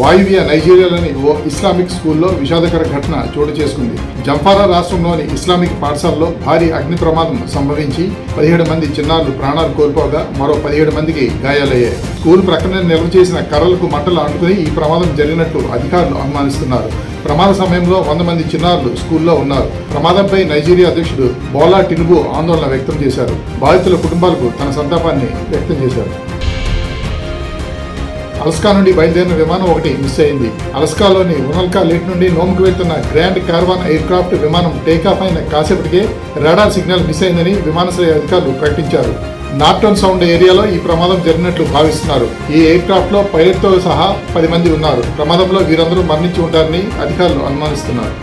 వాయువ్య నైజీరియాలోని ఓ ఇస్లామిక్ స్కూల్లో విషాదకర ఘటన చోటు చేసుకుంది. జంఫారా రాష్ట్రంలోని ఇస్లామిక్ పాఠశాలలో భారీ అగ్ని ప్రమాదం సంభవించి 17 మంది చిన్నారులు ప్రాణాలు కోల్పోగా మరో 17 మందికి గాయాలయ్యాయి. స్కూల్ ప్రక్కనే నిల్వ చేసిన కర్రలకు మంటలు అంటుకుని ఈ ప్రమాదం జరిగినట్లు అధికారులు అనుమానిస్తున్నారు. ప్రమాద సమయంలో 100 మంది చిన్నారులు స్కూల్లో ఉన్నారు. ప్రమాదంపై నైజీరియా అధ్యక్షుడు బోలా టినుబు ఆందోళన వ్యక్తం చేశారు. బాధితుల కుటుంబాలకు తన సంతాపాన్ని వ్యక్తం చేశారు. అలస్కా నుండి బయలుదేరిన విమానం ఒకటి మిస్ అయింది. అలస్కాలోని ఉనల్కా లేక్ నుండి నోమ్కు వెళ్తున్న గ్రాండ్ కార్వాన్ ఎయిర్ క్రాఫ్ట్ విమానం టేకాఫ్ అయిన కాసేపటికే రాడార్ సిగ్నల్ మిస్ అయిందని విమానాశ్రయ అధికారులు ప్రకటించారు. నార్టన్ సౌండ్ ఏరియాలో ఈ ప్రమాదం జరిగినట్లు భావిస్తున్నారు. ఈ ఎయిర్ క్రాఫ్ట్ లో పైలట్ తో సహా 10 మంది ఉన్నారు. ప్రమాదంలో వీరందరూ మరణించి ఉంటారని అధికారులు అనుమానిస్తున్నారు.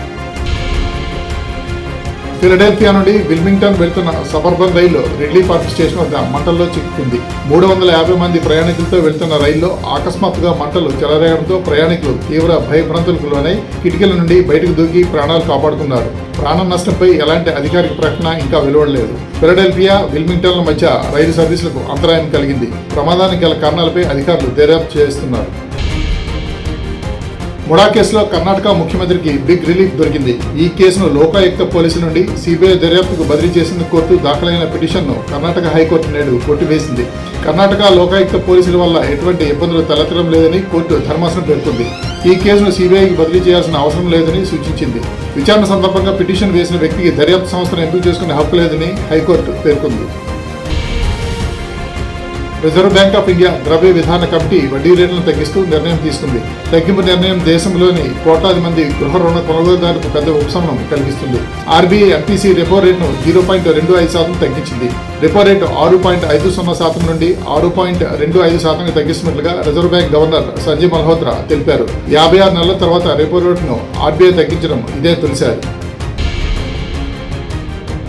ఫిలడెల్ఫియా నుండి విల్మింగ్టన్ వెళ్తున్న సబర్బన్ రైలు రిడ్లీ పార్క్ స్టేషన్ వద్ద మంటల్లో చిక్కుకుంది. 350 మంది ప్రయాణికులతో వెళ్తున్న రైల్లో అకస్మాత్తుగా మంటలు చెలరేగడంతో ప్రయాణికులు తీవ్ర భయభ్రాంతులకు లోనై కిటికీల నుండి బయటకు దూకి ప్రాణాలు కాపాడుకున్నారు. ప్రాణ నష్టంపై ఎలాంటి అధికారిక ప్రకటన ఇంకా వెలువడలేదు. ఫిలడెల్ఫియా విల్మింగ్టన్ల మధ్య రైలు సర్వీసులకు అంతరాయం కలిగింది. ప్రమాదానికి గల కారణాలపై అధికారులు దర్యాప్తు చేస్తున్నారు. ముడా కేసులో కర్ణాటక ముఖ్యమంత్రికి బిగ్ రిలీఫ్ దొరికింది. ఈ కేసును లోకాయుక్త పోలీసుల నుండి సిబిఐ దర్యాప్తుకు బదిలీ చేసిన కోర్టు దాఖలైన పిటిషన్ను కర్ణాటక హైకోర్టు నేడు కొట్టివేసింది. కర్ణాటక లోకాయుక్త పోలీసుల వల్ల ఎటువంటి ఇబ్బందులు తలెత్తడం లేదని కోర్టు ధర్మాసనం పేర్కొంది. ఈ కేసును సిబిఐకి బదిలీ చేయాల్సిన అవసరం లేదని సూచించింది. విచారణ సందర్భంగా పిటిషన్ వేసిన వ్యక్తికి దర్యాప్తు సంస్థను ఎంపిక చేసుకునే హక్కు లేదని హైకోర్టు పేర్కొంది. రిజర్వ్ బ్యాంక్ ఆఫ్ ఇండియా ద్రవ్య విధాన కమిటీ వడ్డీ రేట్లను తగ్గిస్తూ నిర్ణయం తీసుకుంది. తగ్గింపు నిర్ణయం దేశంలోని కోట్లాది మంది గృహ రుణ కొనుగోలుదారులకు పెద్ద ఉపశమనం కలిగిస్తుంది. ఆర్బీఐ ఎంపీసీ రెపో రేట్ను 0.25% తగ్గించింది. రెపో రేటు 6.50% నుండి 6.25% తగ్గిస్తున్నట్లుగా Reserve Bank governor Sanjay Malhotra తెలిపారు. 56 నెలల తర్వాత రెపో రేటును ఆర్బీఐ తగ్గించడం ఇదే తొలిసారి.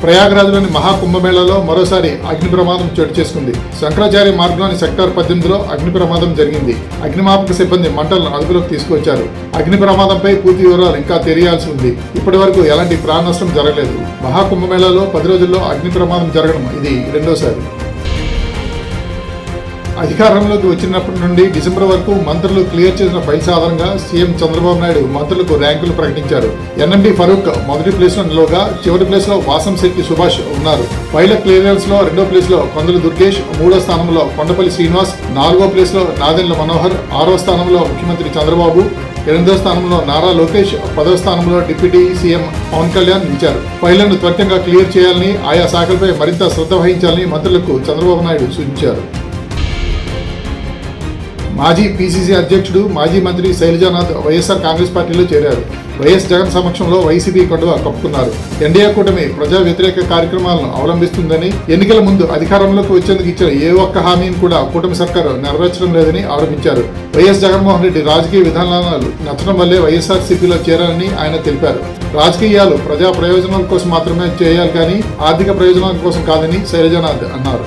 ప్రయాగ్రాజ్లోని మహాకుంభమేళాలో మరోసారి అగ్ని ప్రమాదం చోటు చేసుకుంది. శంకరాచార్య మార్గంలోని సెక్టార్ 18లో అగ్ని ప్రమాదం జరిగింది. అగ్నిమాపక సిబ్బంది మంటలను అదుపులోకి తీసుకొచ్చారు. అగ్ని ప్రమాదంపై పూర్తి వివరాలు ఇంకా తెలియాల్సి ఉంది. ఇప్పటి వరకు ఎలాంటి ప్రాణ నష్టం జరగలేదు. మహాకుంభమేళాలో 10 రోజుల్లో అగ్ని ప్రమాదం జరగడం ఇది రెండోసారి. అధికారంలోకి వచ్చినప్పటి నుండి డిసెంబర్ వరకు మంత్రులు క్లియర్ చేసిన ఫైల్స్ ఆధారంగా సీఎం చంద్రబాబు నాయుడు మంత్రులకు ర్యాంకులు ప్రకటించారు. ఎన్ఎండి ఫరూక్ మొదటి ప్లేస్ లో నిలవగా చివరి ప్లేస్ లో వాసంశెట్టి సుభాష్ ఉన్నారు. ఫైళ్ల క్లియరెన్స్ లో 2వ ప్లేస్ లో కొందల దుర్గేష్, 3వ స్థానంలో కొండపల్లి శ్రీనివాస్, 4వ ప్లేస్ లో నాదెండ్ల మనోహర్, 6వ స్థానంలో ముఖ్యమంత్రి చంద్రబాబు, 8వ స్థానంలో నారా లోకేష్, 10వ స్థానంలో డిప్యూటీ సీఎం పవన్ కళ్యాణ్ నిలిచారు. ఫైళ్లను త్వరితంగా క్లియర్ చేయాలని, ఆయా శాఖలపై మరింత శ్రద్ధ వహించాలని మంత్రులకు చంద్రబాబు నాయుడు సూచించారు. మాజీ పీసీసీ అధ్యక్షుడు మాజీ మంత్రి శైలజానాథ్ వైఎస్ఆర్ కాంగ్రెస్ పార్టీలో చేరారు. వైఎస్ జగన్ సమక్షంలో వైసీపీ కండువా కప్పుకున్నారు. ఎన్డీఏ కూటమి ప్రజా వ్యతిరేక కార్యక్రమాలను అవలంబిస్తుందని, ఎన్నికల ముందు అధికారంలోకి వచ్చేందుకు ఇచ్చిన ఏ ఒక్క హామీని కూడా కూటమి సర్కారు నెరవేర్చడం లేదని ఆరోపించారు. వైఎస్ జగన్మోహన్ రెడ్డి రాజకీయ విధానాలు నచ్చడం వల్లే వైఎస్ఆర్సీపీలో చేరారని ఆయన తెలిపారు. రాజకీయాలు ప్రజా ప్రయోజనాల కోసం మాత్రమే చేయాలి కానీ ఆర్థిక ప్రయోజనాల కోసం కాదని శైలజానాథ్ అన్నారు.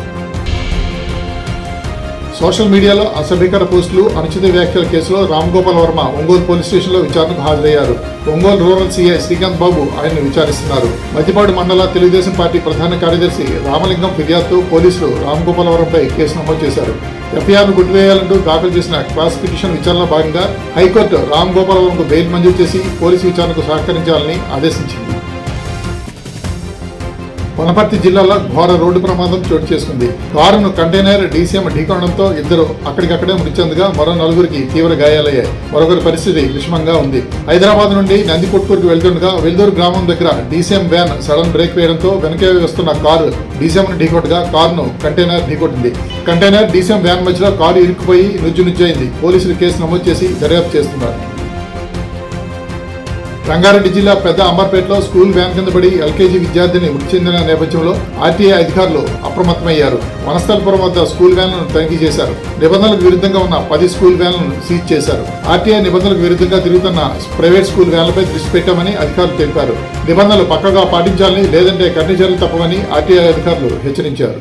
సోషల్ మీడియాలో అసభ్యకర పోస్టులు, అనుచిత వ్యాఖ్యల కేసులో రామ్గోపాల్ వర్మ ఒంగోలు పోలీస్ స్టేషన్లో విచారణకు హాజరయ్యారు. ఒంగోలు రూరల్ సీఐ శ్రీకాంత్ బాబు ఆయన్ను విచారిస్తున్నారు. మద్దిపాడు మండల తెలుగుదేశం పార్టీ ప్రధాన కార్యదర్శి రామలింగం ఫిర్యాదుతో పోలీసులు రామ్గోపాల్ వర్మపై కేసు నమోదు చేశారు. ఎఫ్ఐఆర్ను కొట్టివేయాలంటూ దాఖలు చేసిన క్రాస్ పిటిషన్ విచారణలో భాగంగా హైకోర్టు రామ్గోపాల్ వర్మకు బెయిల్ మంజూరు చేసి పోలీసు విచారణకు సహకరించాలని ఆదేశించింది. వనపర్తి జిల్లాలో ఘోర రోడ్డు ప్రమాదం చోటు చేసుకుంది. కారును కంటైనర్ డీసీఎం ఢీకొనడంతో ఇద్దరు అక్కడికక్కడే మృతి చెందగా మరో 4గురికి తీవ్ర గాయాలయ్యాయి. మరొకరి పరిస్థితి విషమంగా ఉంది. హైదరాబాద్ నుండి నందికొట్కూరుకు వెళ్తుండగా వెల్దూరు గ్రామం దగ్గర డీసీఎం వ్యాన్ సడన్ బ్రేక్ వేయడంతో వెనకే వస్తున్న కారు డీసీఎంను ఢీకొట్టగా కారును కంటైనర్ ఢీకొట్టింది. కంటైనర్ డీసీఎం వ్యాన్ మధ్యలో కారు ఇరుక్కుపోయి నుజ్జునుజ్జయింది. పోలీసులు కేసు నమోదు చేసి దర్యాప్తు చేస్తున్నారు. రంగారెడ్డి జిల్లా పెద్ద అంబర్పేటలో స్కూల్ వ్యాన్ కింద పడి ఎల్కేజీ విద్యార్థిని మృతి చెందిన నేపథ్యంలో ఆర్టీఐ అధికారులు అప్రమత్తమయ్యారు. వనస్థలపురం వద్ద స్కూల్ వ్యాన్లను తనిఖీ చేశారు. నిబంధనలకు విరుద్ధంగా ఉన్న 10 స్కూల్ వ్యాన్లను సీజ్ చేశారు. ఆర్టీఐ నిబంధనలకు విరుద్ధంగా తిరుగుతున్న ప్రైవేట్ స్కూల్ వ్యాన్లపై దృష్టి పెట్టామని అధికారులు తెలిపారు. నిబంధనలు పక్కగా పాటించాలని, లేదంటే కఠిన చర్యలు తప్పవని ఆర్టీఐ అధికారులు హెచ్చరించారు.